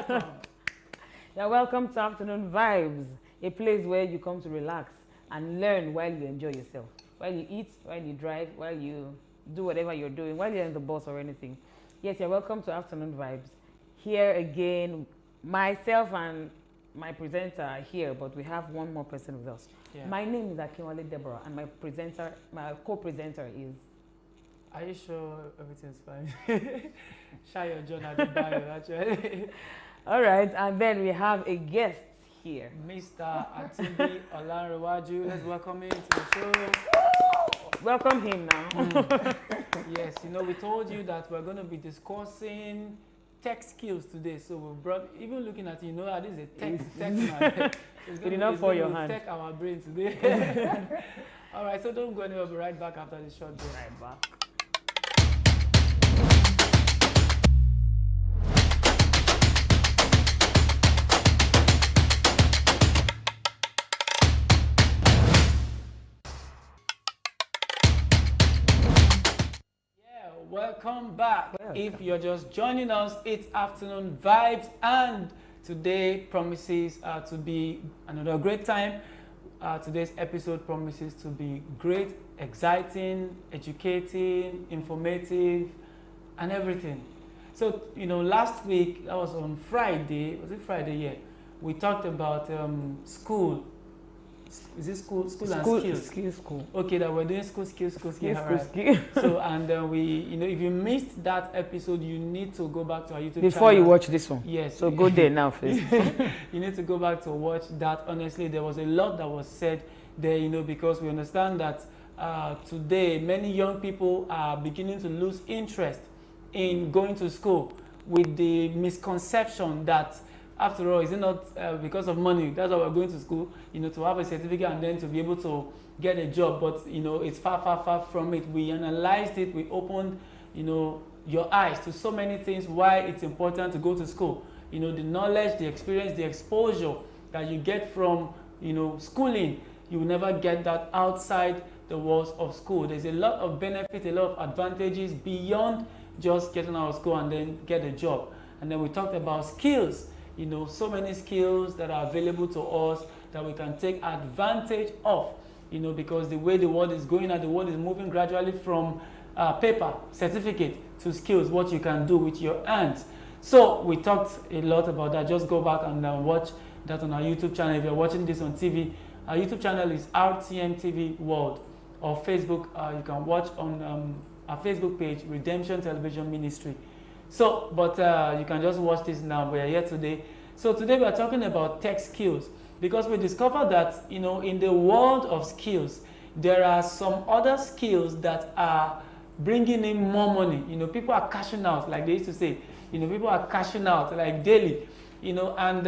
welcome. You're welcome to Afternoon Vibes, a place where you come to relax and learn while you enjoy yourself. While you eat, while you drive, while you do whatever you're doing, while you're in the bus or anything. Yes, you're welcome to Afternoon Vibes. Here again, myself and my presenter are here, but we have one more person with us. Yeah. My name is Akinwale Deborah, and my co-presenter is. Are you sure everything's fine? Shayo John Adebayo, actually. All right, and then we have a guest here. Mr. Atimbi Olanrewaju. Let's welcome him to the show. Welcome him now. Yes, we told you that we're going to be discussing tech skills today. So we brought, even looking at it, that this is a tech man. It's did not fall your hand. Tech our brain today. All right, so don't go anywhere. We'll be right back after this short break. Right back. Welcome back. If you're just joining us, it's Afternoon Vibes, and today promises to be another great time. Today's episode promises to be great, exciting, educating, informative, and everything. So, last week, that was on Friday, was it Friday? Yeah. We talked about school. Is it school and skills? School. Okay, that we're doing school skills. Skill. So, and we, if you missed that episode, you need to go back to our YouTube channel. Before you watch this one. Yes. So go there now first. You need to go back to watch that. Honestly, there was a lot that was said there, because we understand that today many young people are beginning to lose interest in going to school with the misconception that, after all, is it not because of money? That's why we're going to school, to have a certificate and then to be able to get a job. But, it's far, far, far from it. We analyzed it. We opened, your eyes to so many things why it's important to go to school. The knowledge, the experience, the exposure that you get from, schooling, you will never get that outside the walls of school. There's a lot of benefit, a lot of advantages beyond just getting out of school and then get a job. And then we talked about skills. So many skills that are available to us that we can take advantage of, because the way the world is going and the world is moving gradually from paper, certificate to skills, what you can do with your hands. So we talked a lot about that. Just go back and watch that on our YouTube channel. If you're watching this on TV, our YouTube channel is RTM TV World, or Facebook. You can watch on our Facebook page, Redemption Television Ministry. So, but you can just watch this now. We are here today. So today we are talking about tech skills, because we discovered that, in the world of skills, there are some other skills that are bringing in more money. People are cashing out, like they used to say. People are cashing out like daily. And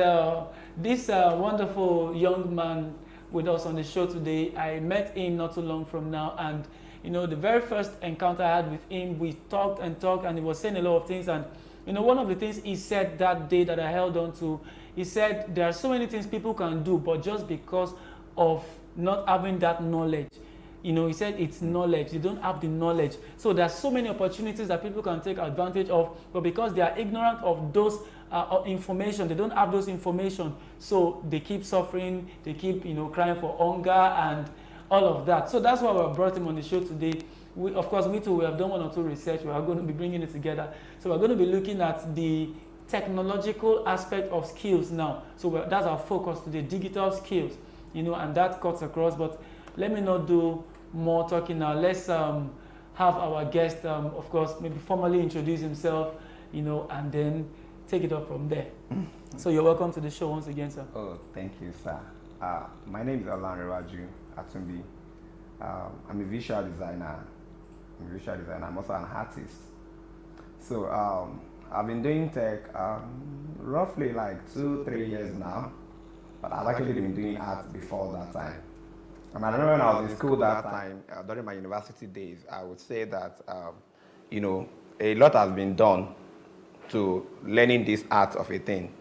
this wonderful young man with us on the show today, I met him not too long from now, and the very first encounter I had with him, we talked, and he was saying a lot of things. And, one of the things he said that day that I held on to, he said there are so many things people can do, but just because of not having that knowledge, he said it's knowledge. They don't have the knowledge. So there are so many opportunities that people can take advantage of, but because they are ignorant of those information, they don't have those information, so they keep suffering, they keep, crying for hunger and all of that. So that's why we brought him on the show today. Of course, me too, we have done one or two research. We are going to be bringing it together. So we're going to be looking at the technological aspect of skills now. So that's our focus today, digital skills, and that cuts across. But let me not do more talking now. Let's have our guest, of course, maybe formally introduce himself, and then take it up from there. So you're welcome to the show once again, sir. Oh, thank you, sir. My name is Olanrewaju Atumbi. I'm a visual designer. I'm also an artist. So I've been doing tech roughly like 2-3 years now, but I've actually been doing art before that time. And I remember when I was in school that time, during my university days, I would say that, a lot has been done to learning this art of a thing,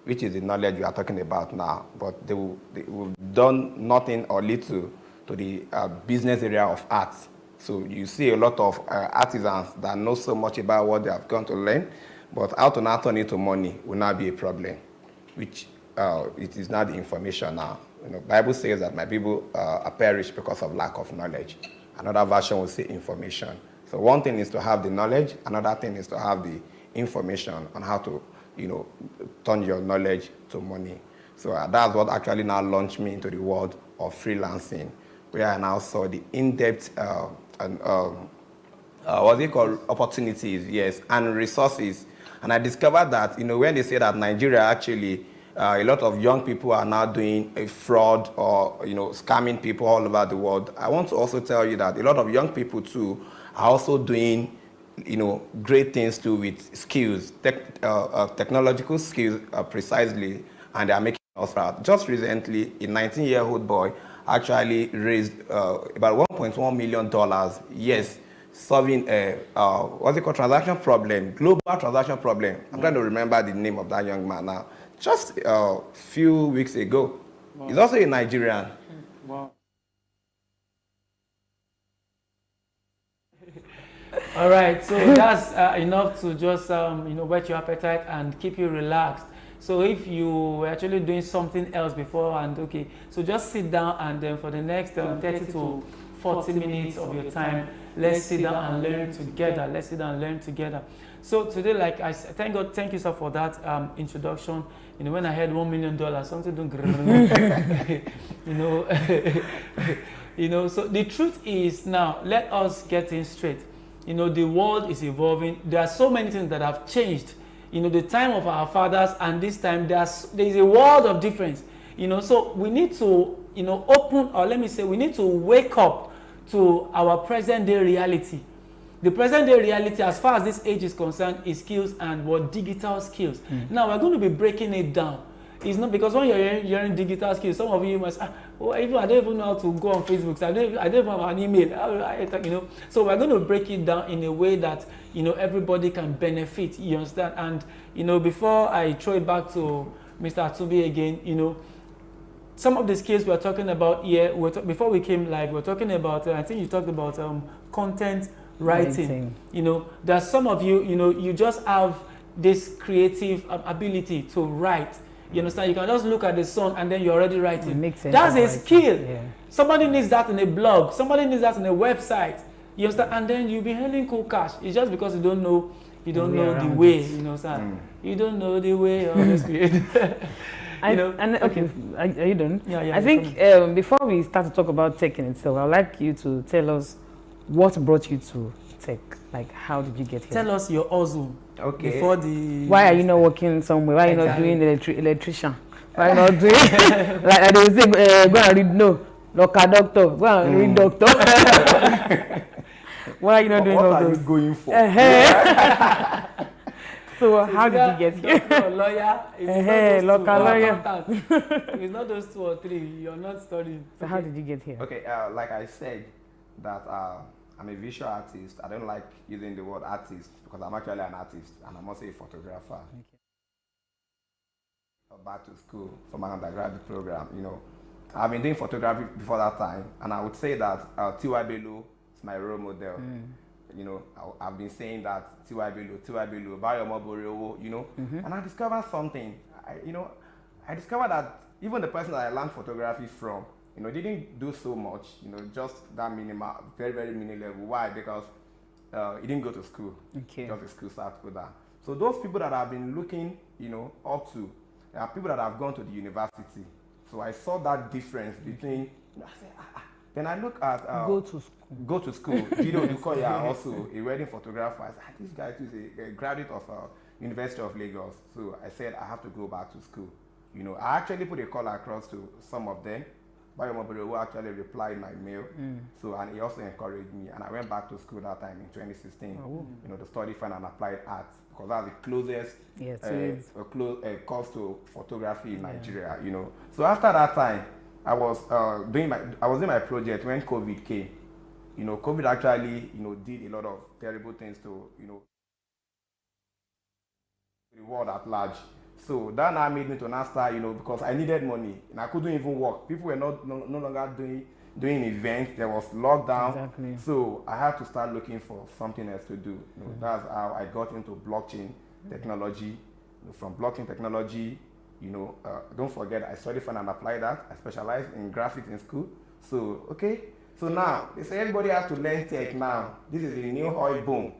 which is the knowledge we are talking about now. But we've done nothing or little to the business area of art. So you see a lot of artisans that know so much about what they have gone to learn, But how to now turn it to money will not be a problem, which it is not the information now. Bible says that my people are perished because of lack of knowledge. Another version will say information. So one thing is to have the knowledge, another thing is to have the information on how to, turn your knowledge to money. So that's what actually now launched me into the world of freelancing, where I now saw the in-depth what's it called, opportunities, yes, and resources. And I discovered that, when they say that Nigeria actually, a lot of young people are now doing a fraud or, scamming people all over the world. I want to also tell you that a lot of young people too are also doing, great things too with skills, technological skills precisely, and they are making us proud. Just recently, a 19-year-old boy actually raised about $1.1 million, yes, solving a, what's it called, transaction problem, global transaction problem. I'm trying to remember the name of that young man now. Just a few weeks ago. Wow. He's also a Nigerian. Wow. All right, so that's enough to just, whet your appetite and keep you relaxed. So if you were actually doing something else before, and okay, so just sit down and then for the next 30 to 40 minutes of your time, let's sit down and learn together. Let's sit down and learn together. So today, like I said, thank you, sir, for that introduction. When I heard $1 million, something don't so the truth is now, let us get in straight. The world is evolving. There are so many things that have changed. The time of our fathers and this time, there is a world of difference. So we need to, open, or let me say, we need to wake up to our present day reality. The present day reality, as far as this age is concerned, is skills and digital skills. Now we're going to be breaking it down. It's not because when you're hearing digital skills, some of you must, I don't even know how to go on Facebook. So I don't even have an email. So we're going to break it down in a way that everybody can benefit. You understand? And before I throw it back to Mr. Atumbi again, some of the skills we're talking about here, before we came live, we're talking about, I think you talked about content writing. There's some of you, you just have this creative ability to write. You understand? You can just look at the sun and then you're already writing. It makes sense. That's a skill. Yeah. Somebody needs that in a blog. Somebody needs that in a website. You understand? And then you'll be earning cool cash. It's just because you don't know the way. You don't know the way of the spirit. Okay, are you done? Yeah. I think before we start to talk about tech in itself, I'd like you to tell us what brought you to tech. Like, how did you get here? Tell us your hustle. Okay. Before the. Why are you not working somewhere? Why are you not doing electrician? Why are you not doing like they say? Go and read local doctor. Go and read doctor. Why are you not doing all those? What are you going for? So how did you get here? Doctor, lawyer, local lawyer. It's not those 2 or 3. You're not studying. So how did you get here? Okay, like I said, that I'm a visual artist. I don't like using the word artist because I'm actually an artist and I'm also a photographer. Okay. Back to school for my undergraduate program, I've been doing photography before that time, and I would say that T.Y. Bello is my role model. I've been saying that T.Y. Bello, Bayo Moborewo, and I discovered something. I discovered that even the person that I learned photography from, didn't do so much, just that minimal, very, very mini level. Why? Because he didn't go to school. Okay. Just a school start with that. So those people that I've been looking, up to, are people that have gone to the university. So I saw that difference between, I said, Then I look at go to school. Go to school. Gideon Dukoya, also a wedding photographer. I said, this guy is a graduate of University of Lagos. So I said I have to go back to school. I actually put a call across to some of them. Bayo Moborewo actually replied my mail. So, and he also encouraged me, and I went back to school that time in 2016. To study fine and applied arts, because that's the closest course to photography in Nigeria. So after that time, I was doing my project when COVID came. COVID actually did a lot of terrible things to the world at large. So that now made me to now start, because I needed money and I couldn't even work. People were no longer doing events. There was lockdown. Exactly. So I had to start looking for something else to do. That's how I got into blockchain technology, from blockchain technology. Don't forget, I studied fund and applied that. I specialized in graphics in school. So, okay. So now, they say everybody has to learn tech now. This is the new oil boom.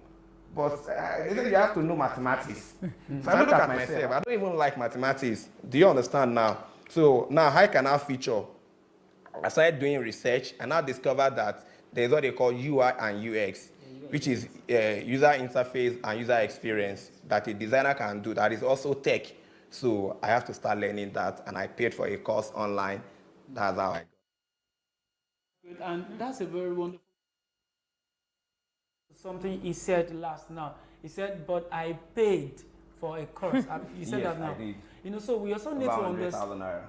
But they say you have to know mathematics. So I look at myself, I don't even like mathematics. Do you understand now? So now, how can I feature? I started doing research and I discovered that there's what they call UI and UX, which is user interface and user experience that a designer can do. That is also tech. So I have to start learning that, and I paid for a course online. That's how I got. Good, and that's a very wonderful something he said last now. He said, but I paid for a course. He said Yes, that now. I did. So we also need to About understand. 100,000 naira.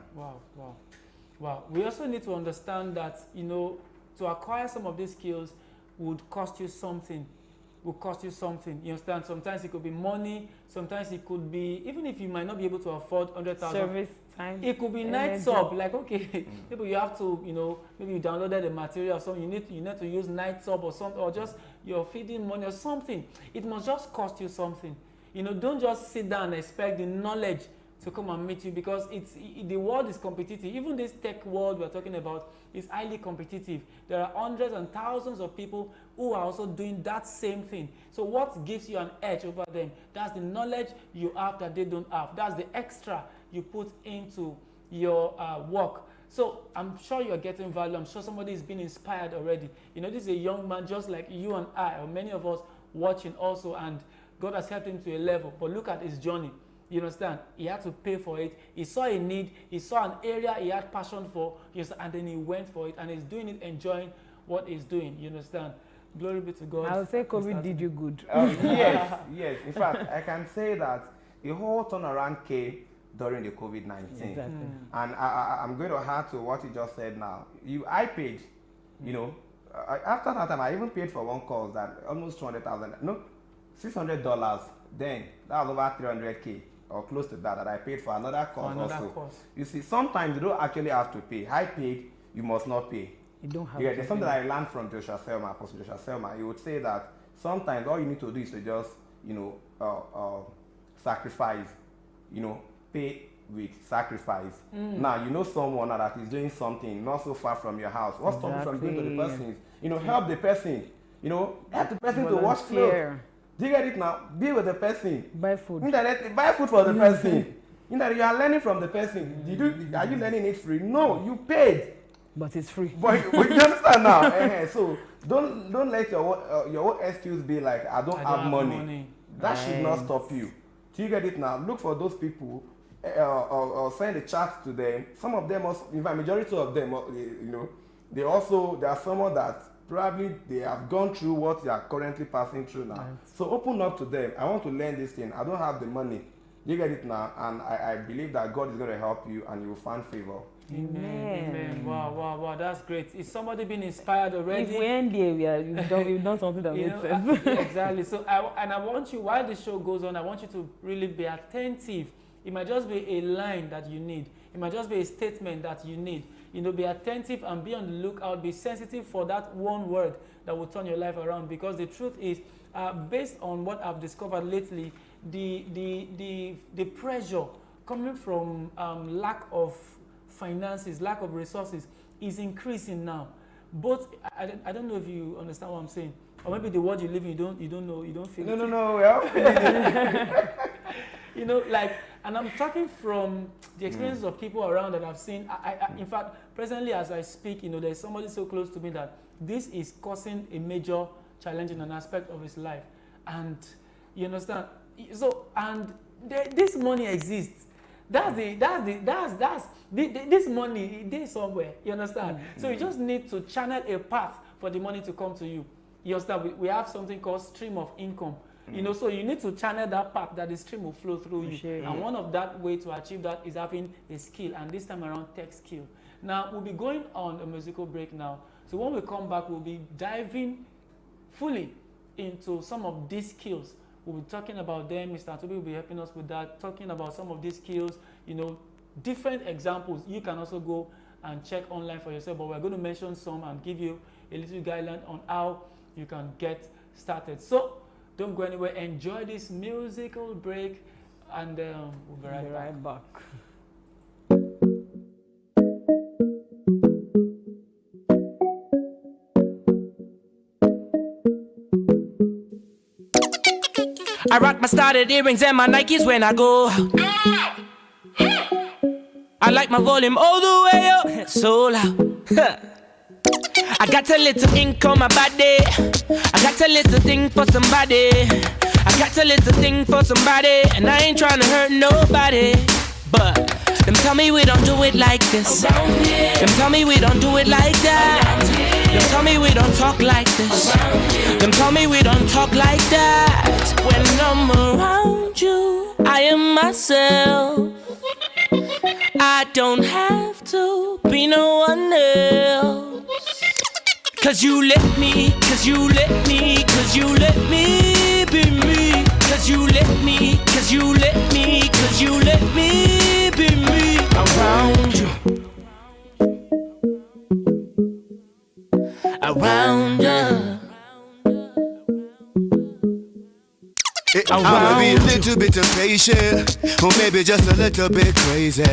Wow. We also need to understand that, to acquire some of these skills would cost you something. You understand? Sometimes it could be money. Sometimes it could be, even if you might not be able to afford 100,000. Service time. It could be night sub. Like, okay, maybe you have to, maybe you downloaded the material or something. You need to use night sub or something, or just you're feeding money or something. It must just cost you something. Don't just sit down and expect the knowledge to come and meet you, because the world is competitive. Even this tech world we're talking about is highly competitive. There are hundreds and thousands of people who are also doing that same thing. So what gives you an edge over them? That's the knowledge you have that they don't have. That's the extra you put into your work. So I'm sure you're getting value. I'm sure somebody is being inspired already. This is a young man just like you and I, or many of us watching also, and God has helped him to a level. But look at his journey. You understand? He had to pay for it. He saw a need. He saw an area he had passion for. And then he went for it. And he's doing it, enjoying what he's doing. You understand? Glory be to God. I would say COVID did you good. Yes. In fact, I can say that the whole turnaround came during the COVID-19. Exactly. And I'm going to add to what you just said now. I paid, after that time, I even paid for one course that almost $600. Then that was over 300K. Or close to that I paid for another course also. You see, sometimes you don't actually have to pay. I paid, you must not pay. You don't have There's something that I learned from Joshua Selma, Apostle Joshua Selma. He would say that sometimes all you need to do is to just, sacrifice, pay with sacrifice. Now, someone that is doing something not so far from your house. What's stopping from doing to the person? Help the person. Help the person to wash clothes. Do you get it now? Be with the person. Buy food. Indirectly, buy food for the person. Indirectly, you are learning from the person. Are you learning it free? No, you paid. But it's free. But you understand now? So don't let your own excuse be like, I don't have money. That should not stop you. Do you get it now? Look for those people or send a chat to them. Some of them also, in fact, majority of them, they are someone that probably they have gone through what they are currently passing through now. Right. So open up to them. I want to learn this thing. I don't have the money. You get it now? And I believe that God is going to help you and you will find favor. Amen. Wow. That's great. Is somebody being inspired already? If we end here, we've done something that makes sense. Exactly. So I want you, while the show goes on, I want you to really be attentive. It might just be a line that you need. It might just be a statement that you need. Be attentive and be on the lookout. Be sensitive for that one word that will turn your life around. Because the truth is, based on what I've discovered lately, the pressure coming from lack of finances, lack of resources, is increasing now. Both, I don't know if you understand what I'm saying, or maybe the world you live in, you don't know, you don't feel it. No, we are feeling and I'm talking from the experiences of people around that I've seen. In fact, presently as I speak, there's somebody so close to me that this is causing a major challenge in an aspect of his life. And you understand? So, and this money exists. This money is somewhere. You understand? So you just need to channel a path for the money to come to you. You understand? We have something called stream of income. So you need to channel that path that the stream will flow through you. Sure. And one of that way to achieve that is having a skill, and this time around tech skill. Now we'll be going on a musical break now. So when we come back, we'll be diving fully into some of these skills. We'll be talking about them. Mr. Atobi will be helping us with that, talking about some of these skills, different examples. You can also go and check online for yourself, but we're going to mention some and give you a little guideline on how you can get started. So Don't go anywhere. Enjoy this musical break, and we'll be right back. back. I rock my started earrings and my Nikes when I go out. I like my volume all the way up, so loud. I got a little ink on my body. I got a little thing for somebody. I got a little thing for somebody, and I ain't trying to hurt nobody. But them tell me we don't do it like this. Them tell me we don't do it like that. Them tell me we don't talk like this. Them tell me we don't talk like that. When I'm around you, I am myself. I don't have to be no one else. Cause you let me, cause you let me, cause you let me be me. Cause you let me, cause you let me, cause you let me be me. Around you, around you. I'ma be a little bit impatient, or maybe just a little bit crazy.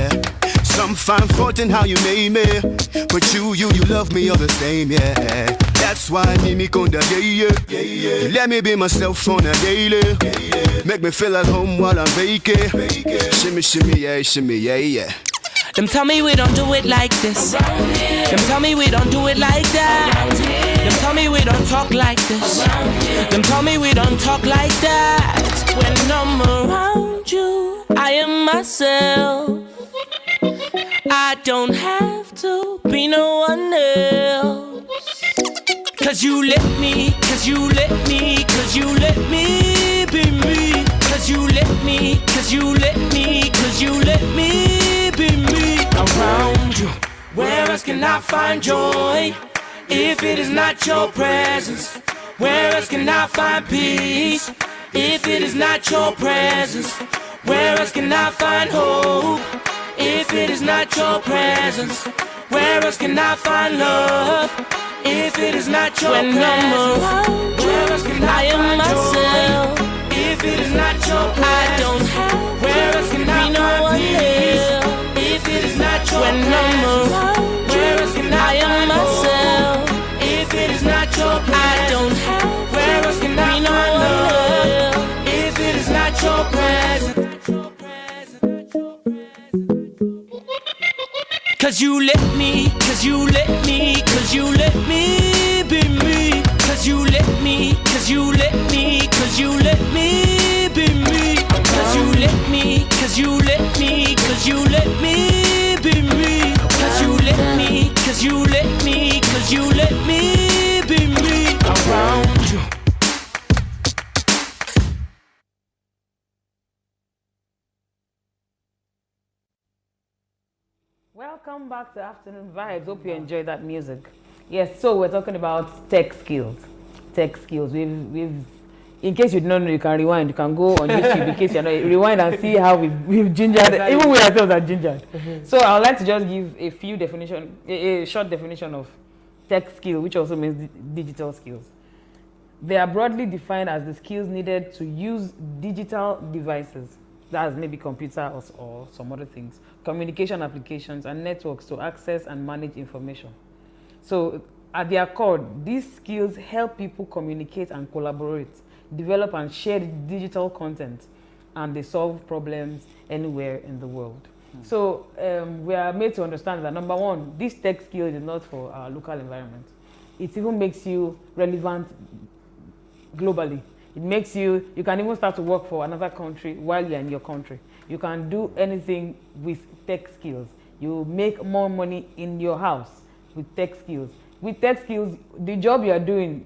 Some find fault in how you made me, but you love me all the same, yeah. That's why I need me conda, yeah. You let me be myself on a daily, make me feel at home while I'm vacant. Shimmy, shimmy, yeah. Them tell me we don't do it like this. Them tell me we don't do it like that. Them tell me we don't talk like this. Them tell me we don't talk like that. When I'm around you, I am myself. I don't have to be no one else. Cause you let me, cause you let me, cause you let me be me. Cause you let me, cause you let me, cause you let me be me. Around you, where else can I find joy if it is not your presence? Where else can I find peace if it is not your presence? Where else can I find hope if it is not your presence? Where else can I find love if it is not your presence? Where else can I find myself if it is not your presence? I don't have. Where else can I find peace if it is not your presence? Where else can I find myself if it is not your presence? I don't have. Where else can I find love if it is not your presence? Cause you let me, cause you let me, cause you let me be me. Cause you let me, cause you let me, cause you let me be me. Cause you let me, cause you let me, cause you let me be me. Cause you let me, cause you let me, cause you let me be me. Around you. Welcome back to Afternoon Vibes. Hope you enjoyed that music. Yes, so we're talking about tech skills. Tech skills. We've in case you don't know, you can rewind. You can go on YouTube in case you're not rewind and see how we've gingered. Even we ourselves are gingered. So I would like to just give a short definition of tech skill, which also means digital skills. They are broadly defined as the skills needed to use digital devices, that's maybe computer or some other things, communication applications and networks to access and manage information. So at their core, these skills help people communicate and collaborate, develop and share digital content, and they solve problems anywhere in the world. So we are made to understand that, number one, this tech skill is not for our local environment. It even makes you relevant globally. It makes you can even start to work for another country while you're in your country. You can do anything with tech skills. You make more money in your house with tech skills. With tech skills, the job you are doing,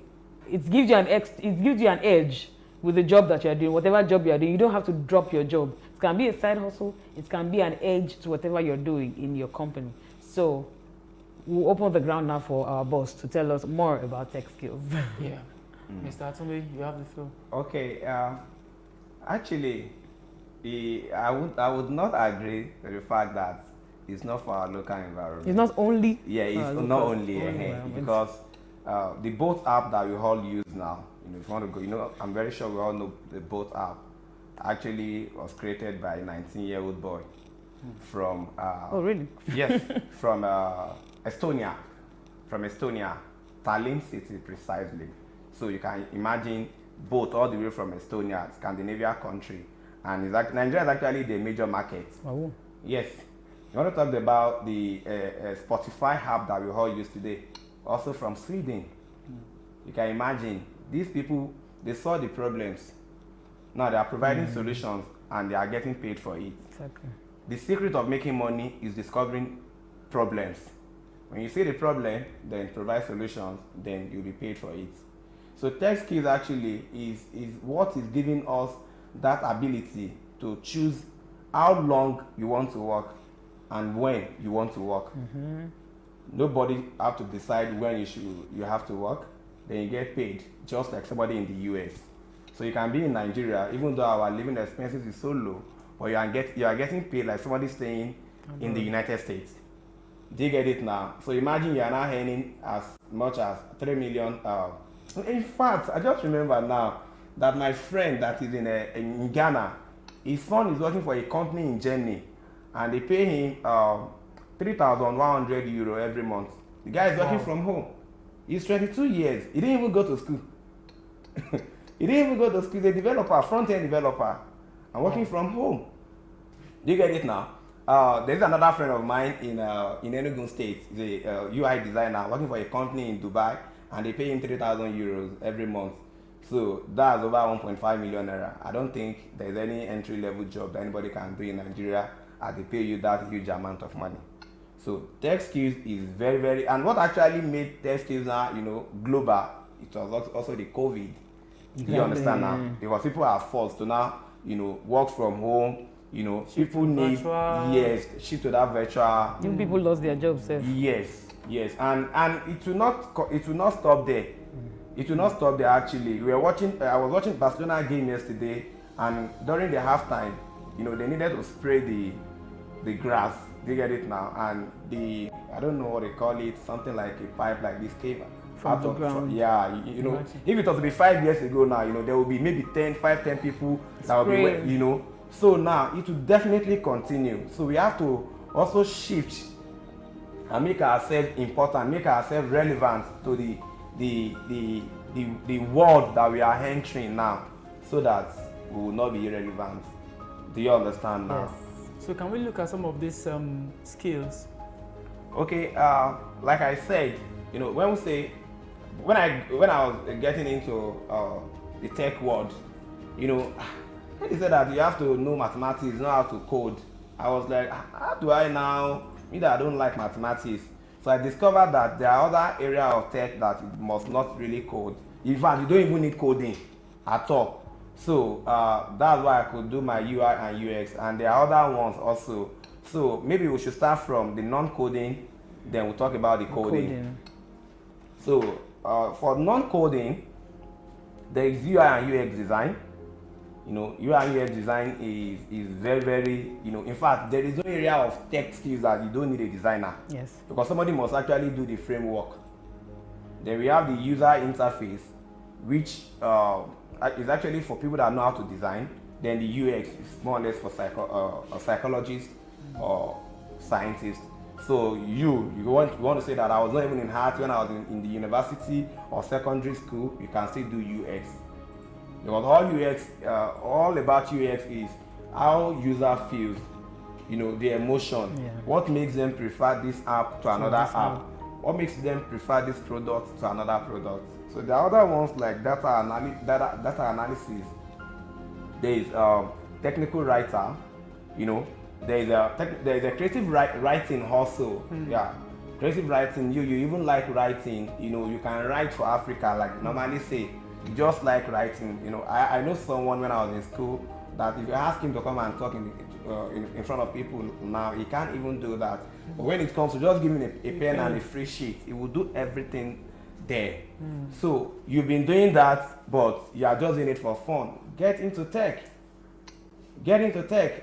it gives you an edge with the job that you are doing. Whatever job you are doing, you don't have to drop your job. It can be a side hustle. It can be an edge to whatever you're doing in your company. So we'll open the ground now for our boss to tell us more about tech skills. Yeah. Mr. Atumbi, you have the floor. Okay, actually, I would not agree with the fact that it's not for our local environment. It's not only. Yeah, it's not only environment. because the Bolt app that we all use now, if you want to go, I'm very sure we all know the Bolt app actually was created by a 19-year-old boy from Oh, really? yes, from Estonia, Tallinn city precisely. So you can imagine Bolt all the way from Estonia, Scandinavia country, and Nigeria is actually the major market. Oh. Yes. You want to talk about the Spotify app that we all use today, also from Sweden. You can imagine, these people, they saw the problems. Now they are providing solutions and they are getting paid for it. Exactly. The secret of making money is discovering problems. When you see the problem, then provide solutions, then you'll be paid for it. So tech skills actually is what is giving us that ability to choose how long you want to work and when you want to work. Nobody have to decide when you have to work. Then you get paid just like somebody in the US. So you can be in Nigeria, even though our living expenses is so low, but you are getting paid like somebody staying in the United States. Do you get it now? So imagine you are now earning as much as 3 million. In fact, I just remember now that my friend that is in Ghana, his son is working for a company in Germany, and they pay him 3,100 euro every month. The guy is working from home. He's 22 years. He didn't even go to school. He didn't even go to school. He's a developer, front-end developer, and working from home. Do you get it now? There's another friend of mine in Enugu State. He's a UI designer working for a company in Dubai, and they pay him 3,000 euros every month. So that's over 1.5 million naira. I don't think there's any entry-level job that anybody can do in Nigeria and they pay you that huge amount of money. So tech skills is very, very, and what actually made tech skills now, global, it was also the COVID. Do you understand now? Because people are forced to now, work from home. People need shift to that virtual. Young people lost their jobs. Yes, and it will not stop there. It will not stop there. Actually, I was watching Barcelona game yesterday, and during the halftime, they needed to spray the grass. They get it now, and I don't know what they call it, something like a pipe like this came from the ground. If it was to be 5 years ago now, there will be maybe 10 people that will be, So now it will definitely continue. So we have to also shift and make ourselves important, make ourselves relevant to the world that we are entering now, so that we will not be irrelevant. Do you understand now? Yes. So can we look at some of these skills? Okay, like I said, when I was getting into the tech world, when they said that you have to know mathematics, know how to code, I was like, how do I now? Me that I don't like mathematics. So I discovered that there are other areas of tech that you must not really code. In fact, you don't even need coding at all. So that's why I could do my UI and UX, and there are other ones also. So maybe we should start from the non-coding, then we'll talk about the coding. So for non-coding, there is UI and UX design. UI and UX design is very, very, in fact, there is no area of tech skills that you don't need a designer. Yes. Because somebody must actually do the framework. Then we have the user interface, which is actually for people that know how to design. Then the UX is more or less for psychologists or scientists. So you want to say that I was not even in art when I was in the university or secondary school, you can still do UX. Because all about UX is how user feels, the emotion. Yeah. What makes them prefer this app to another app? What makes them prefer this product to another product? So the other ones like data analysis. There is technical writer, there is a creative writing also. Yeah, creative writing. You even like writing. You can write for Africa, like normally say. Just like writing, I know someone when I was in school that if you ask him to come and talk in front of people now, he can't even do that. But when it comes to just giving a pen and a free sheet, he will do everything there. So you've been doing that, but you are just in it for fun. Get into tech.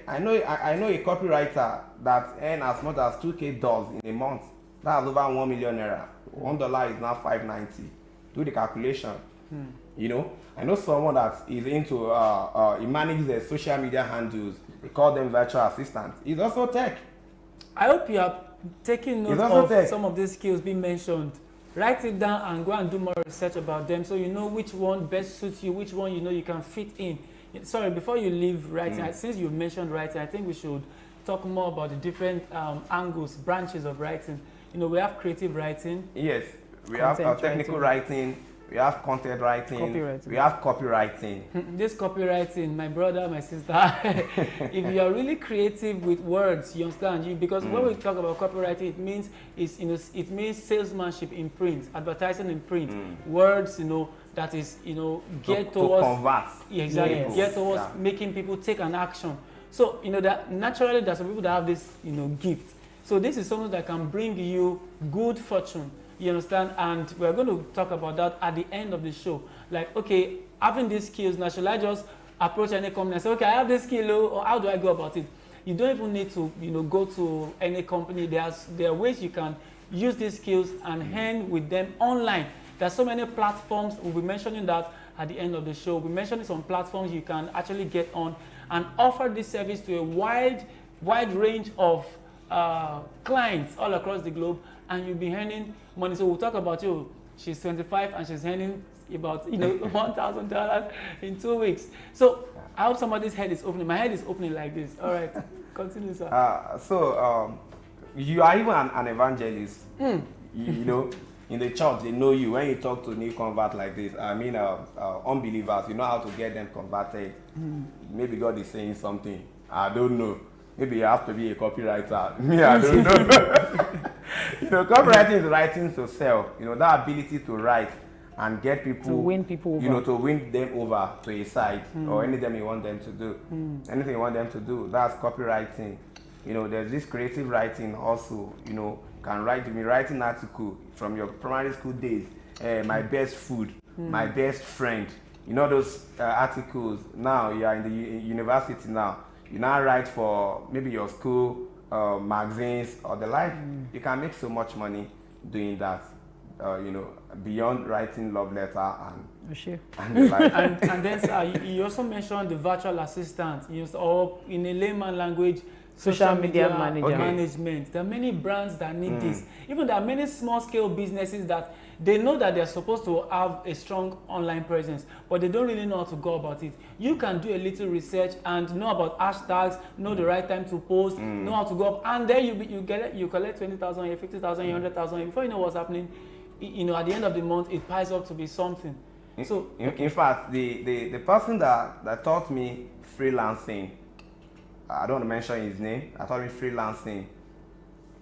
I know a copywriter that earns as much as $2,000 in a month. That's over 1 million naira. $1 is now 590. Do the calculation. You know, I know someone that is into he manages their social media handles. They call them virtual assistants. He's also tech. I hope you are taking note of some of these skills being mentioned. Write it down and go and do more research about them so you know which one best suits you, which one you know you can fit in. Sorry, before you leave writing, since you mentioned writing, I think we should talk more about the different angles, branches of writing. You know, we have creative writing. Yes, we have technical writing. We have content writing. We have copywriting. This copywriting, my brother, my sister, if you are really creative with words, you understand, because when we talk about copywriting, it means it means salesmanship in print, advertising in print, words, you know, that is, you know, geared towards convert. Exactly, Yes. geared towards making people take an action. So, you know, that naturally there's some people that have this, you know, gift. So this is something that can bring you good fortune. You understand? And we're going to talk about that at the end of the show. Like, okay, having these skills, now should I just approach any company and say, okay, I have this skill, or how do I go about it? You don't even need to, you know, go to any company. There are ways you can use these skills and earn with them online. There are so many platforms. We'll be mentioning that at the end of the show. We'll be mentioning some platforms you can actually get on and offer this service to a wide range of clients all across the globe, and you'll be earning money. So we'll talk about you. She's 25 and she's earning about, you know, $1,000 in 2 weeks. So I hope somebody's head is opening. My head is opening like this. All right, continue, sir. You are even an evangelist. You know, in the church, they know you. When you talk to new convert like this, I mean, unbelievers, you know how to get them converted. Maybe God is saying something. I don't know. Maybe you have to be a copywriter. Me, I don't know. You know, copywriting is writing to sell. You know, that ability to write and get people to win people over. You know, to win them over to a side or anything you want them to do. Anything you want them to do. That's copywriting. You know, there's this creative writing also. You know, can write me writing an article from your primary school days. My best food, my best friend. You know those articles. Now you are in the university now. You now write for maybe your school magazines or the like. You can make so much money doing that. You know, beyond writing love letter and the like. and then you also mentioned the virtual assistant, or in a layman language, social media management. There are many brands that need this. Even there are many small scale businesses that they know that they're supposed to have a strong online presence, but they don't really know how to go about it. You can do a little research and know about hashtags, know the right time to post, know how to go up, and then you collect 20,000, 50,000, 100,000. Before you know what's happening, you know, at the end of the month, it piles up to be something. So, in fact, the person that taught me freelancing, I don't want to mention his name, that taught me freelancing,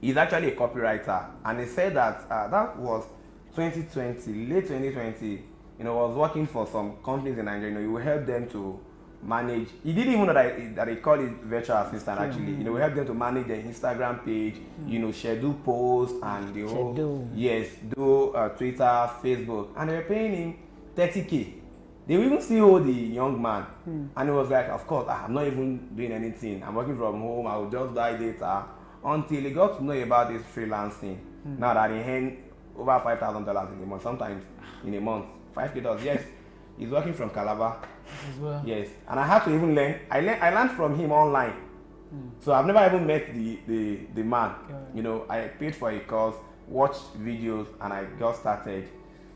he's actually a copywriter, and he said that that was 2020, late 2020, you know, was working for some companies in Nigeria. You know, he will help them to manage. He didn't even know that they call it virtual assistant. Actually, you know, we help them to manage their Instagram page. You know, schedule posts and the whole do Twitter, Facebook, and they were paying him 30K. They will even still hold the young man, and he was like, "Of course, I'm not even doing anything. I'm working from home. I will just buy data." Until he got to know about this freelancing. Now that he earned over $5,000 in a month, sometimes in a month, $5,000. Yes, he's working from Calabar as well. Yes, and I had to even learn. I learned from him online, so I've never even met the man. You know, I paid for a course, watched videos, and I got started.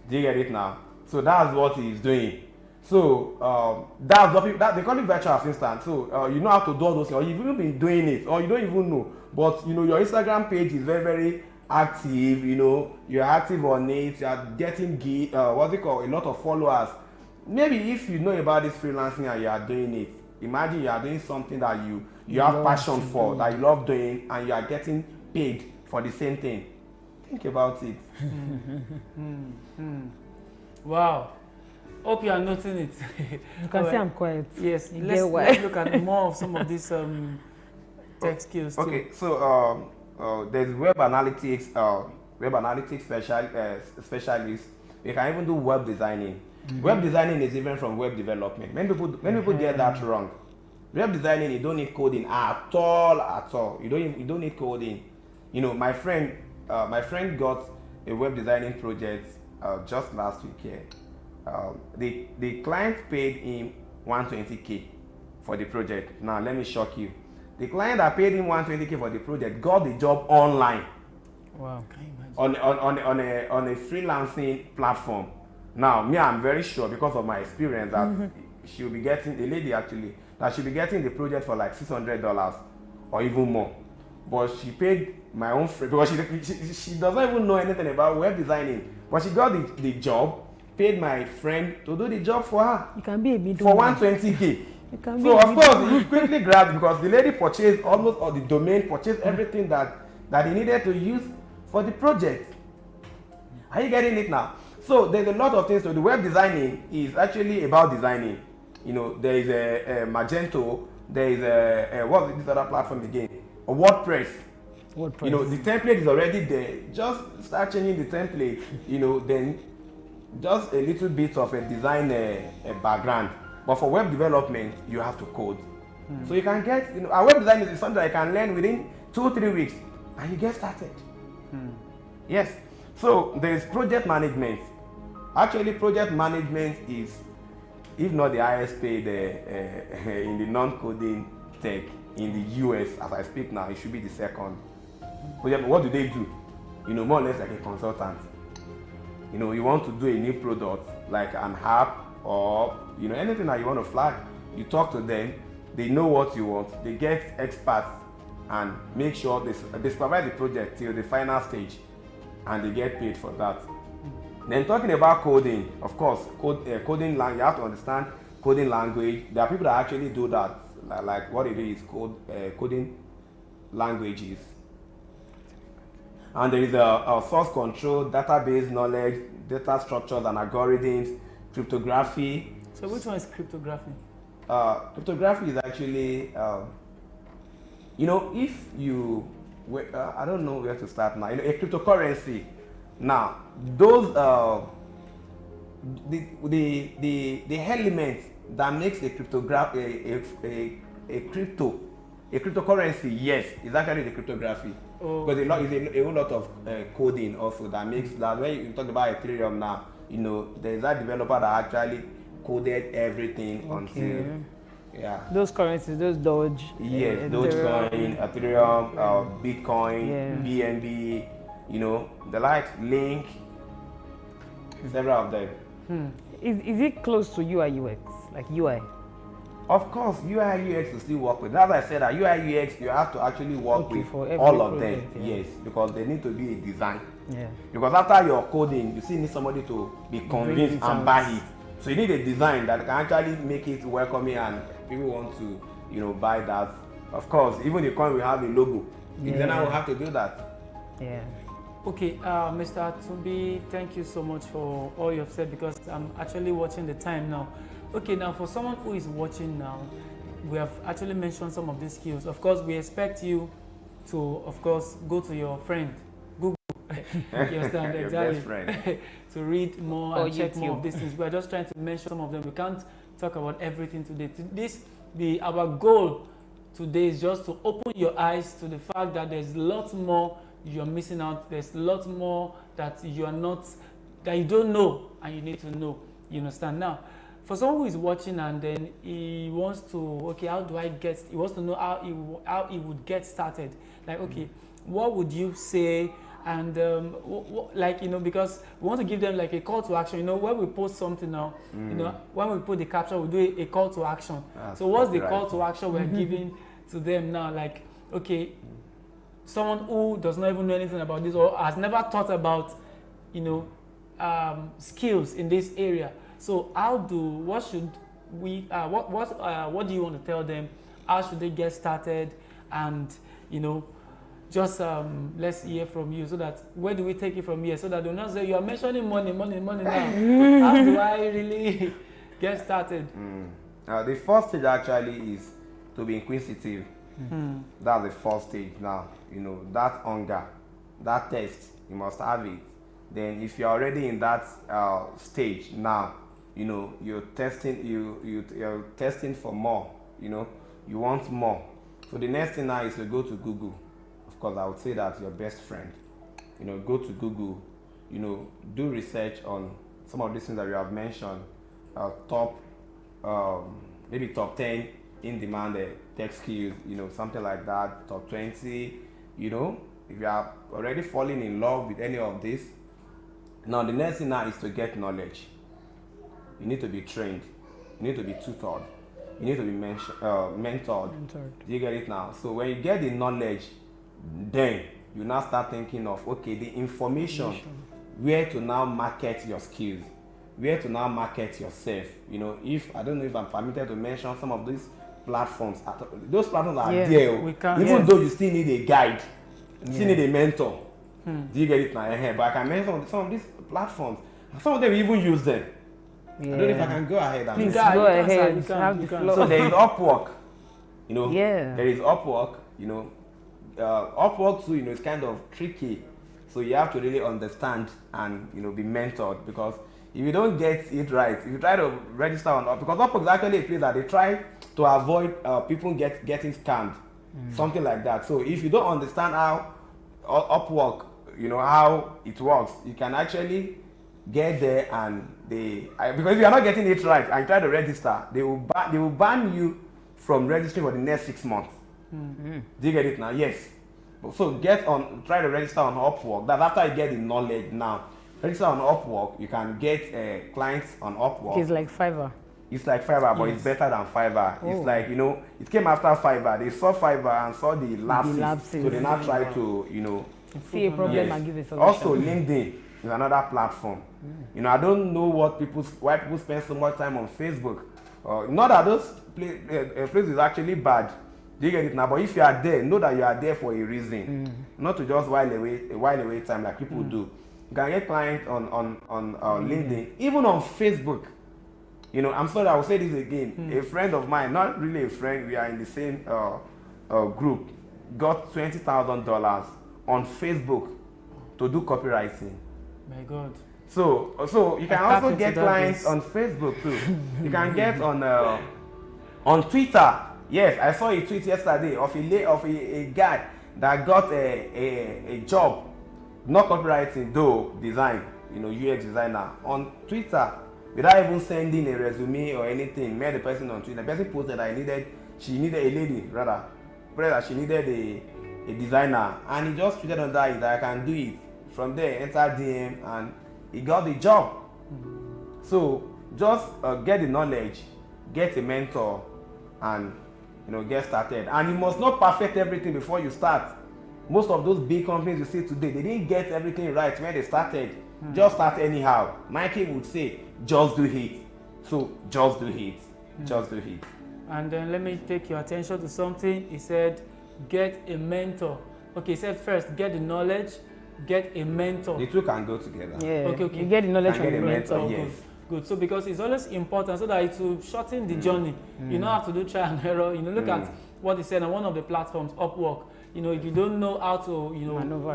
Do you get it now? So that's what he's doing. So that's what they call it virtual assistant. So you know how to do all those things, or you've even been doing it, or you don't even know. But you know, your Instagram page is very, very active. You know, you're active on it. You are getting a lot of followers. Maybe if you know about this freelancing and you are doing it, imagine you are doing something that you have passion for, that you love doing, and you are getting paid for the same thing. Think about it. Wow. Hope you are noting it. You can see I'm quiet. Yes, let's look at more of some of these tech skills too. Okay, so there's web analytics specialists. You can even do web designing. Web designing is different from web development. Many people get that wrong. Web designing, you don't need coding at all. You don't need coding. You know, my friend my friend got a web designing project just last week here. The client paid him 120K for the project. Now let me shock you. The client that paid him 120K for the project got the job online. Wow. On a freelancing platform. Now, me, I'm very sure because of my experience that she'll be getting, the lady actually, that she'll be getting the project for like $600 or even more. But she paid my own friend because she doesn't even know anything about web designing. But she got the job, paid my friend to do the job for her. You can be a middleman. For 120K. You can be So a of course middleman. he quickly grabbed because the lady purchased almost all the domain, purchased everything that he needed to use for the project. Are you getting it now? So there's a lot of things. So the web designing is actually about designing. You know, there is a Magento, there is a what's this other platform again? A WordPress. WordPress. You know, the template is already there. Just start changing the template. You know, then just a little bit of a design background. But for web development, you have to code. So you can get, you know, a web design is something that you can learn within 2-3 weeks, and you get started. Yes. So there is project management. Actually, project management is, if not the highest paid in the non-coding tech in the US, as I speak now, it should be the second. Project, what do they do? You know, more or less like a consultant. You know, you want to do a new product, like an app or, you know, anything that you want to flag. You talk to them, they know what you want, they get experts and make sure they supervise the project till the final stage, and they get paid for that. Then talking about coding, of course, coding language, you have to understand coding language. There are people that actually do that, like what it is coding languages. And there is a source control, database knowledge, data structures and algorithms, cryptography. So which one is cryptography? Cryptography is actually, you know, if you, I don't know where to start now. You know, a cryptocurrency. Now, those the elements that makes a cryptocurrency, yes, is actually the cryptography. Oh. Because a whole lot of coding also that makes that. When you talk about Ethereum now, you know, there's that developer that actually coded everything until, yeah. Those currencies, those Doge. Yes, Dogecoin, Ethereum, Bitcoin, Yeah. BNB, you know, the likes, Link, several of them. Is it close to UI UX, like UI? Of course, UI UX to still work with. As I said, that UI UX you have to actually work Okay, with for every all of project, them. yeah. Yes, because they need to be a design. Yeah. Because after your coding, you still need somebody to be convinced it and out. buy it. So you need a design that can actually make it welcoming and people want to, you know, buy that. Of course, even the coin will have a logo. The designer will have to do that. Yeah. Okay, Mr. Atumbi, thank you so much for all you've said, because I'm actually watching the time now. Okay, now for someone who is watching now, we have actually mentioned some of these skills. Of course, we expect you to, of course, go to your friend, Google, you understand, Your exactly, best friend. to read more Or and check more YouTube. of these things. We're just trying to mention some of them. We can't talk about everything today. Our goal today is just to open your eyes to the fact that there's lots more you're missing out. There's lots more that you are not, that you don't know, and you need to know. You understand? Now, for someone who is watching and then he wants to, okay, how do I get? He wants to know how he would get started. Like, okay, what would you say? And like, you know, because we want to give them like a call to action. You know, when we post something now, you know, when we put the caption, we do a call to action. So what's the call to action we're giving to them now? Like, okay, someone who does not even know anything about this or has never thought about, you know, skills in this area. So what do you want to tell them? How should they get started? And, you know, just let's hear from you, so that where do we take it from here, so that they'll not say you are mentioning money now. How do I really get started? The first stage actually is to be inquisitive. That's the first stage. Now, you know, that hunger, that taste, you must have it. Then if you're already in that stage now, you know, you're testing for more, you know, you want more. So the next thing now is to go to Google. Of course, I would say that's your best friend. go to Google, do research on some of these things that you have mentioned, maybe top 10 in demand tech skills, something like that, top 20, if you are already falling in love with any of this. Now the next thing now is to get knowledge. You need to be trained, you need to be tutored, you need to be mentored. Do you get it now? So when you get the knowledge, then you now start thinking of, okay, the information, where to now market your skills, where to now market yourself. If I don't know if I'm permitted to mention some of these platforms, those platforms are there. Even though you still need a guide, you still need a mentor. Do you get it now? But I can mention some of these platforms. Some of them even use them. I don't know if I can go ahead and go ahead. Have the floor. So there is Upwork. There is Upwork. Upwork too. It's kind of tricky. So you have to really understand and be mentored, because if you don't get it right, if you try to register on Upwork, because Upwork is actually a place that they try to avoid people getting scammed, something like that. So if you don't understand how Upwork, how it works, you can actually get there and because if you are not getting it right and try to register, they will ban you from registering for the next 6 months. Do you get it now? Yes. So try to register on Upwork. That after you get the knowledge now, register on Upwork, you can get clients on Upwork. It's like Fiverr. It's like Fiverr, but it's better than Fiverr. Oh. It's like, it came after Fiverr. They saw Fiverr and saw the lapses. So they now try to, see a problem and give it a solution. Also, LinkedIn is another platform. I don't know why people spend so much time on Facebook. Not that those places is actually bad. Do you get it now? But if you are there, know that you are there for a reason, not to just while away time like people do. You can get clients on LinkedIn, even on Facebook. I'm sorry, I will say this again. A friend of mine, not really a friend, we are in the same group, got $20,000 on Facebook to do copywriting. My God. So you can also get clients on Facebook too. You can get on Twitter. Yes, I saw a tweet yesterday of a guy that got a job, not copywriting though, design, UX designer, on Twitter, without even sending a resume or anything. Met the person on Twitter. The person posted that she needed a designer, and he just tweeted on that I can do it. From there, enter DM, and he got the job. So just get the knowledge, get a mentor, and get started. And you must not perfect everything before you start. Most of those big companies you see today, they didn't get everything right when they started. Just start anyhow. Nike would say, just do it. So just do it. Just do it. And then let me take your attention to something. He said, get a mentor. Okay, he said first, get the knowledge, get a mentor. The two can go together. Yeah. Okay. You get the knowledge from the mentor. Yes. Good. So because it's always important so that it will shorten the journey. You don't have to do trial and error. Look at what he said on one of the platforms, Upwork. If you don't know how to,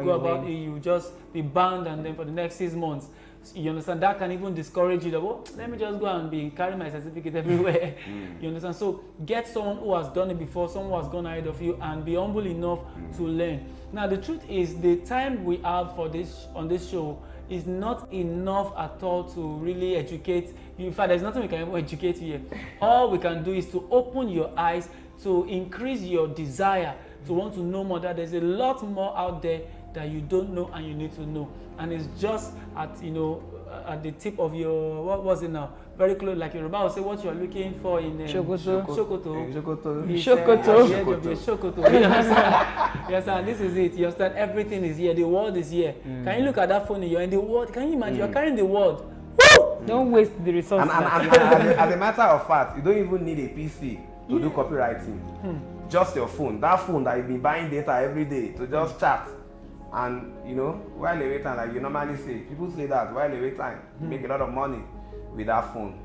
go about it, you just be banned, and then for the next 6 months, you understand, that can even discourage you. That, let me just go and carry my certificate everywhere. You understand? So get someone who has done it before, someone who has gone ahead of you, and be humble enough to learn. Now, the truth is, the time we have for this on this show is not enough at all to really educate you. In fact, there's nothing we can even educate you here. All we can do is to open your eyes, to increase your desire to want to know more. That there's a lot more out there that you don't know and you need to know, and it's just at at the tip of your, what was it now, very close, like Yoruba will say, what you're looking for in Shokoto. Yes, and this is it. You understand? Everything is here. The world is here. Can you look at that phone? You're in the world. Can you imagine? You're carrying the world. Woo! Don't waste the resources. As a matter of fact, you don't even need a PC to do copywriting. Just your phone. That phone that you've been buying data every day to just chat. And while away time, like you normally say, people say that while away time, you make a lot of money with that phone.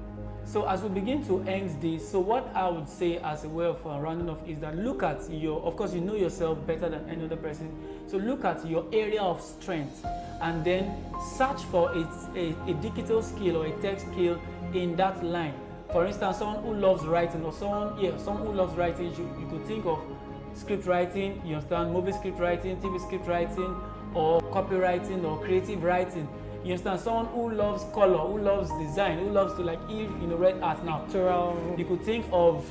So as we begin to end this, so what I would say as a way of rounding off is that look at of course you know yourself better than any other person, so look at your area of strength and then search for a digital skill or a tech skill in that line. For instance, someone who loves writing, or someone who loves writing, you could think of script writing, you understand, movie script writing, TV script writing, or copywriting or creative writing. You understand? Someone who loves color, who loves design, who loves to like read art now. You could think of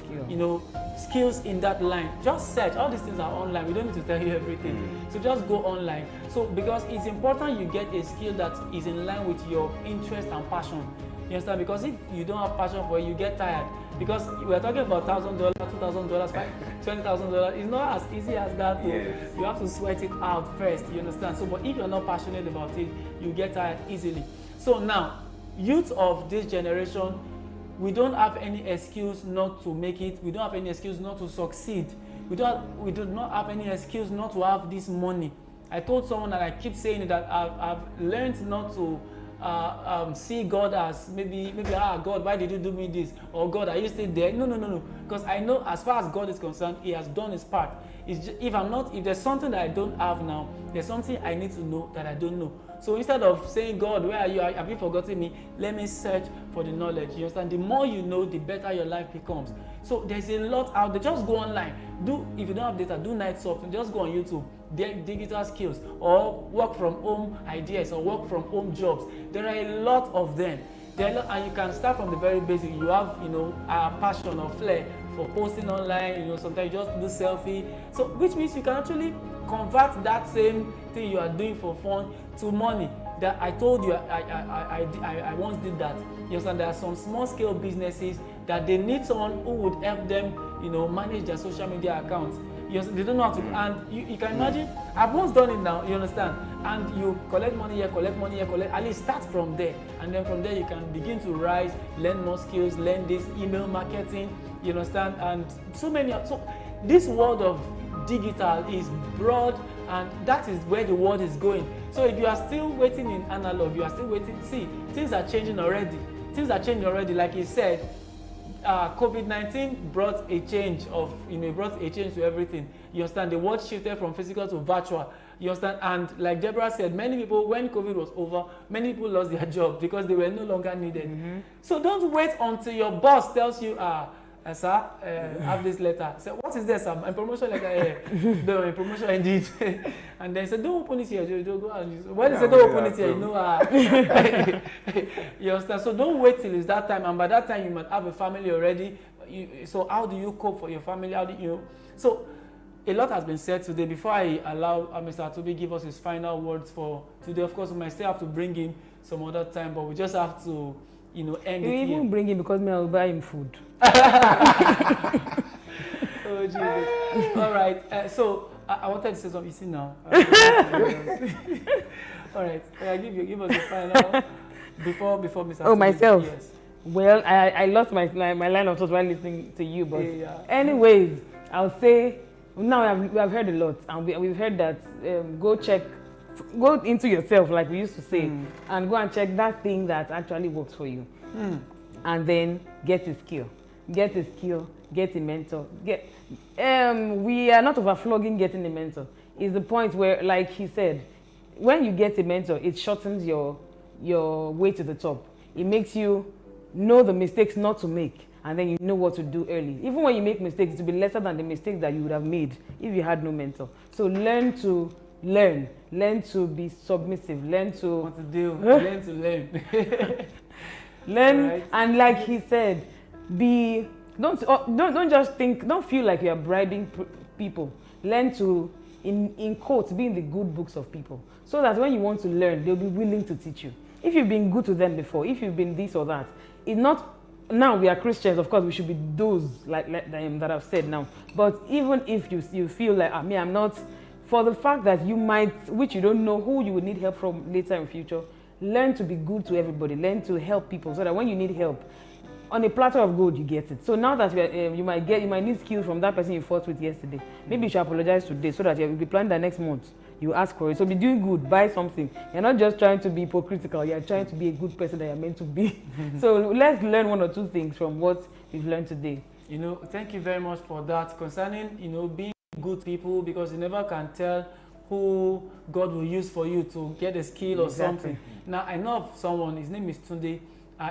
skills in that line. Just search. All these things are online. We don't need to tell you everything. So just go online. So because it's important you get a skill that is in line with your interest and passion. You understand? Because if you don't have passion for it, you get tired. Because we are talking about $1,000, $2,000, $20,000. It's not as easy as that. Yes. You have to sweat it out first. You understand? So, but if you're not passionate about it, you get tired easily. So now, youth of this generation, we don't have any excuse not to make it. We don't have any excuse not to succeed. We do not have any excuse not to have this money. I told someone that I keep saying that I've learned not to see God as maybe God, why did you do me this? Or God, are you still there? No. Because I know as far as God is concerned, He has done His part. It's just, if there's something that I don't have now, there's something I need to know that I don't know. So instead of saying, God, where are you? Have you forgotten me? Let me search for the knowledge. You understand? The more you know, the better your life becomes. So there's a lot out there. Just go online. If you don't have data, do night surfing. Just go on YouTube. Digital skills or work from home ideas or work from home jobs. There are a lot of them. And you can start from the very basic. You have, a passion or flair for posting online. Sometimes you just do selfie. So, which means you can actually convert that same thing you are doing for fun to money. That I told you, I once did that. You understand? There are some small scale businesses that they need someone who would help them, manage their social media accounts. They don't know how to, and you can imagine, I've once done it now, you understand, and you collect money here, at least start from there, and then from there you can begin to rise, learn more skills, learn this email marketing, you understand, and so this world of digital is broad, and that is where the world is going. So if you are still waiting in analog, you are still waiting, see, things are changing already, like you said. COVID-19 brought a change to everything. You understand? The world shifted from physical to virtual. You understand? And like Deborah said, many people, when COVID was over, many people lost their job because they were no longer needed. Mm-hmm. So don't wait until your boss tells you, sir, have this letter. Say, what is this, sir? My promotion letter. No, my promotion indeed. And then say, don't open it here. Don't go and when they say don't open it here, you understand? So don't wait till it's that time. And by that time, you might have a family already. So how do you cope for your family? So a lot has been said today. Before I allow Mr. Atubi give us his final words for today, of course, we might still have to bring him some other time, but we just have to, end it here. You even bring him because I'll buy him food. Oh, Jesus. All right. So I wanted to say something. You see now. All right. Give us the final before Mr. Oh, myself. Yes. Well, I lost my line of thought while listening to you, but anyways, I'll say now we have heard a lot, and we've heard that go into yourself, like we used to say, and go and check that thing that actually works for you, and then get a skill, get a mentor. We are not overflogging getting a mentor. It's the point where, like he said, when you get a mentor, it shortens your way to the top. It makes you know the mistakes not to make, and then you know what to do early. Even when you make mistakes, it will be lesser than the mistakes that you would have made if you had no mentor. So learn to be submissive, learn to what to do, learn to learn. Right. And like he said, don't just think, don't feel like you are bribing people. Learn to, in quotes, be in the good books of people, so that when you want to learn, they'll be willing to teach you. If you've been good to them before, if you've been this or that, it's not. Now we are Christians, of course, we should be those like that I've said now. But even if you feel like, I'm not, for the fact that you might, which you don't know who you would need help from later in future, learn to be good to everybody, learn to help people, so that when you need help, on a platter of gold, you get it. So now that you might need skills from that person you fought with yesterday. Maybe you should apologize today, so that you'll be planning the next month. You ask for it. So be doing good, buy something. You're not just trying to be hypocritical, you're trying to be a good person that you're meant to be. So let's learn one or two things from what we've learned today. Thank you very much for that. Concerning, being good people, because you never can tell who God will use for you to get a skill or something. Now, I know of someone, his name is Tunde.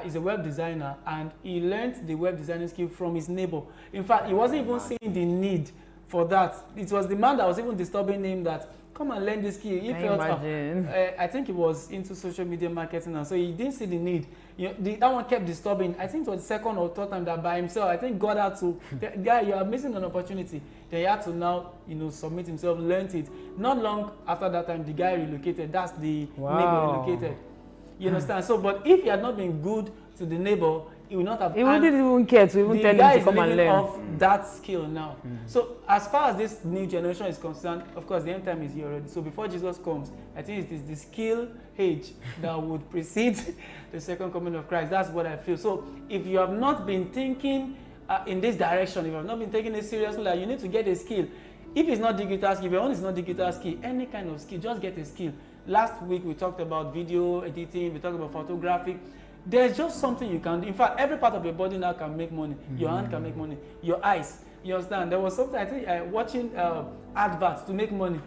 He's a web designer, and he learned the web designing skill from his neighbor. In fact, he wasn't even seeing the need for that. It was the man that was even disturbing him that, come and learn this skill. He Can you felt, imagine? I think he was into social media marketing, and so he didn't see the need. You know, that one kept disturbing. I think it was the second or third time that by himself, I think God had to, guy, you are missing an opportunity. Then he had to now, you know, submit himself, learned it. Not long after that time, the guy relocated. That's the neighbor relocated. You understand? So, but if he had not been good to the neighbor, he would not have. He wouldn't even care to even tell him to come and learn. Off that skill now. So as far as this new generation is concerned, of course, the end time is here already. So before Jesus comes, I think it is the skill age that would precede the second coming of Christ. That's what I feel. So if you have not been thinking in this direction, if you have not been taking it seriously, like you need to get a skill. If it's not digital skill, if your own is not digital skill, any kind of skill, just get a skill. Last week we talked about video editing, we talked about photography. There's just something you can do. In fact, every part of your body now can make money. Your hand can make money. Your eyes. You understand? There was something, I think, watching adverts to make money.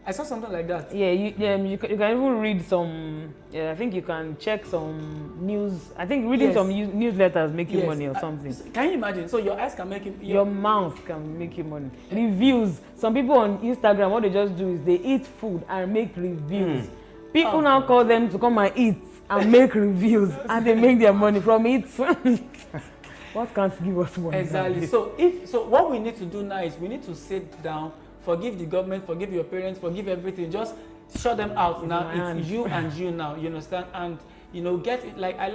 I saw something like that. Yeah, you can even read some, I think you can check some news. I think reading some newsletters make you money or something. Can you imagine? So your eyes can make you... Your mouth can make you money. Reviews. Some people on Instagram, what they just do is they eat food and make reviews. People now call them to come and eat and make reviews, and they make their money from it. What can't give us money? Exactly. So what we need to do now is we need to sit down, forgive the government, forgive your parents, forgive everything. Just shut them out now. It's you and you now. You understand? And you know, get it. Like I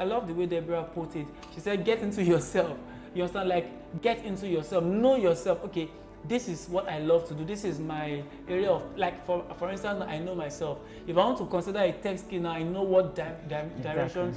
love the way Deborah put it. She said, get into yourself. You understand? Like get into yourself. Know yourself. Okay. This is what I love to do. This is my area of, like, for instance, I know myself. If I want to consider a tech skill now, I know what direction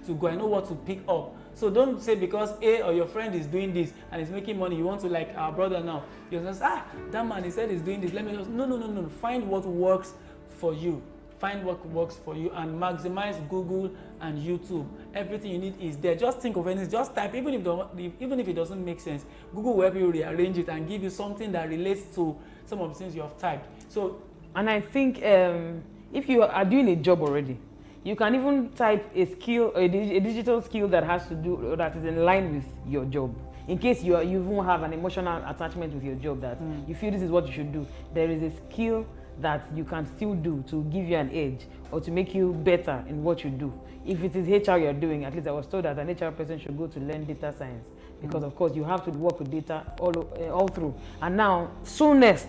to go. I know what to pick up. So don't say because A or your friend is doing this and is making money, you want to, like our brother now. You just that man, he said he's doing this. Let me just no. Find what works for you. Find what works for you and maximize Google and YouTube. Everything you need is there. Just think of anything. Just type. Even if it doesn't make sense, Google will help you rearrange it and give you something that relates to some of the things you have typed. So, and I think if you are doing a job already, you can even type a skill, a digital skill that has to do, or that is in line with your job. In case you even have an emotional attachment with your job that you feel this is what you should do, there is a skill that you can still do to give you an edge or to make you better in what you do. If it is HR you're doing, at least I was told that an HR person should go to learn data science because of course you have to work with data all through. And now, soonest,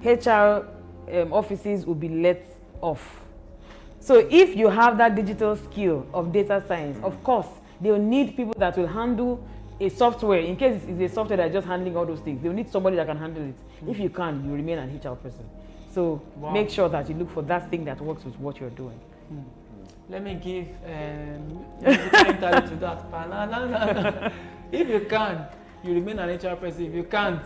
HR offices will be let off. So if you have that digital skill of data science, of course, they'll need people that will handle a software. In case it's a software that's just handling all those things, they'll need somebody that can handle it. If you can, you remain an HR person. So make sure that you look for that thing that works with what you're doing. Let me give to that. If you can, you remain an HR person. If you can't,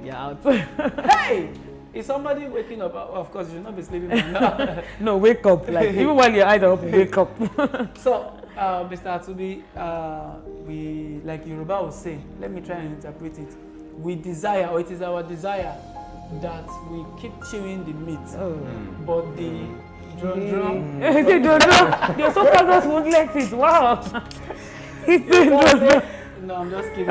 you're out. Hey! Is somebody waking up? Of course, you should not be sleeping now. No, wake up. Like even while your eyes are open, wake up. So, Mr. Atubi, we, like Yoruba will say, let me try and interpret it. We desire, or it is our desire, that we keep chewing the meat, but the drum. The esophagus won't let it. Wow. No, I'm just kidding.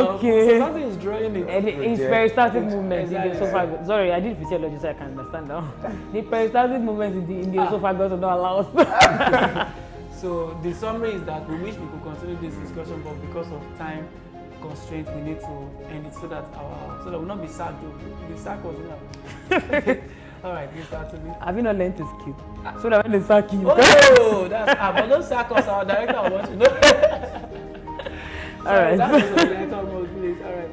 Okay. So something is drawing it. It's peristaltic movements in the esophagus. Sorry, I did physiology, so I can understand now. The peristaltic movements in the esophagus will not allow us. So the summary is that we wish we could continue this discussion, but because of time constraints, we need to end it so that we'll not be sacked. The sack was enough. All right, Mr. Atubi. Have you not learned to skill? So that when they sack you. Oh, that's but don't sack us. Our director will want to know. All right. All right.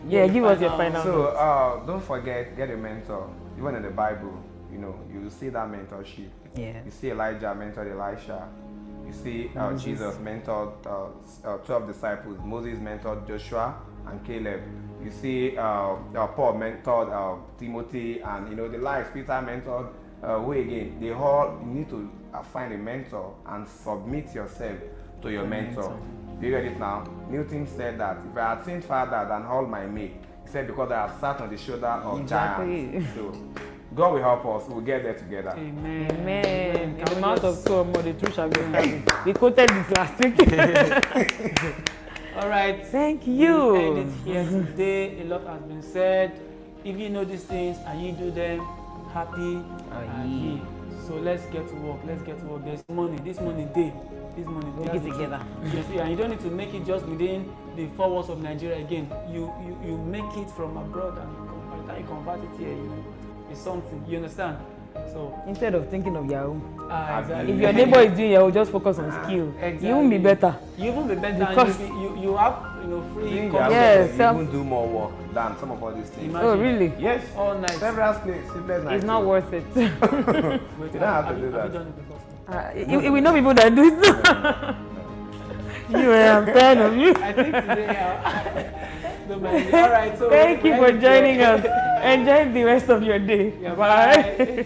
Yeah, give us your final. So don't forget, get a mentor. Even in the Bible, you know, you will see that mentorship. Yeah. You see Elijah mentored Elisha. You see Jesus mentored 12 disciples. Moses mentored Joshua and Caleb. You see Paul mentored Timothy, and you know the lives Peter mentored. Who again? They all need to find a mentor and submit yourself to your mentor. You get it now? Newton said that if I had seen farther than all my make, he said because I have sat on the shoulder of giants. So God will help us. We'll get there together. Amen. Amen. In the mouth of two or more, the truth shall be established. We quoted this last week. All right. Thank We you. end it here today. A lot has been said. If you know these things and you do them, happy and yeah. ye. So let's get to work. Let's get to work. There's money. This money day. This money day. Make it together. Yes, yeah, and you don't need to make it just within the four walls of Nigeria again. You make it from abroad, and by the time you convert it here, you know, it's something. You understand? So Instead of thinking of Yahoo. exactly. If your neighbor is doing Yahoo, just focus on skill. Exactly. You won't be better. You will be better. Because- And you have free. Doing content. Yes, you self- even do more work than some of all these things. Imagine. Oh, really? Yes. All night. Several sleepless nights. It's not worth it. Wait, You don't have to do Have that. you done it before? We know people that do it. You, I'm tired of you. I think today. No, but all right. So Thank you we'll for end it here. joining us. Enjoy the rest of your day. Yeah, Bye. bye.